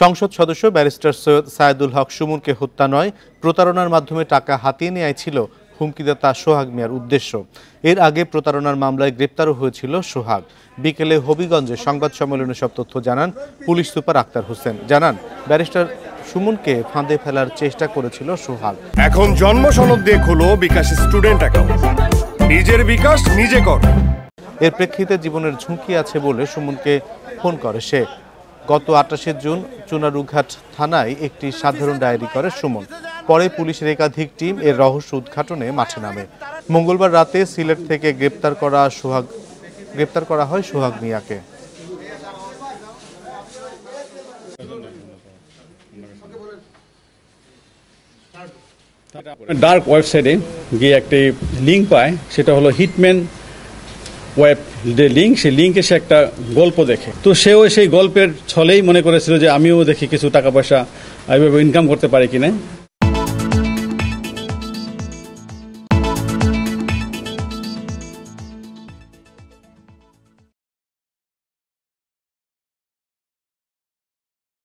সংসদ সদস্য ব্যারিস্টার সৈয়দ সায়েদুল হক সুমনকে হত্যা নয়, প্রতারণার মাধ্যমে টাকা হাতিয়ে নেওয়াই ছিল হুমকিদাতা সোহাগ মিয়ার উদ্দেশ্য। এর আগে প্রতারণার মামলায় গ্রেপ্তারও হয়েছিল সোহাগ। বিকেলে হবিগঞ্জে সংবাদ সম্মেলনে সব তথ্য জানান পুলিশ সুপার আক্তার হোসেন। জানান, ব্যারিস্টার সুমনকে ফাঁদে ফেলার চেষ্টা করেছিল সোহাগ। এখন জন্ম সনদ দিয়ে খোলো বিকাশ স্টুডেন্ট অ্যাকাউন্ট, নিজের বিকাশ নিজে কর। এর প্রেক্ষিতে জীবনের ঝুঁকি আছে বলে সুমনকে ফোন করে সে। গত 28 জুন চুনারুঘাট থানায় একটি সাধারণ ডায়েরি করে সুমন। পরে পুলিশের একাধিক টিম এর রহস্য উদ্ঘাটনে মাঠে নামে। মঙ্গলবার রাতে সিলেট থেকে গ্রেপ্তার করা হয় সোহাগ মিয়াকে। ডার্ক ওয়েবসাইটে গিয়ে একটি লিঙ্ক পায়, সেটা হলো হিটম্যান ওয়েব যে লিঙ্ক, সেই লিঙ্কে সে একটা গল্প দেখে। তো সেও সেই গল্পের ছলেই মনে করেছিল যে আমিও দেখি কিছু টাকা পয়সা এইভাবে ইনকাম করতে পারি কিনা।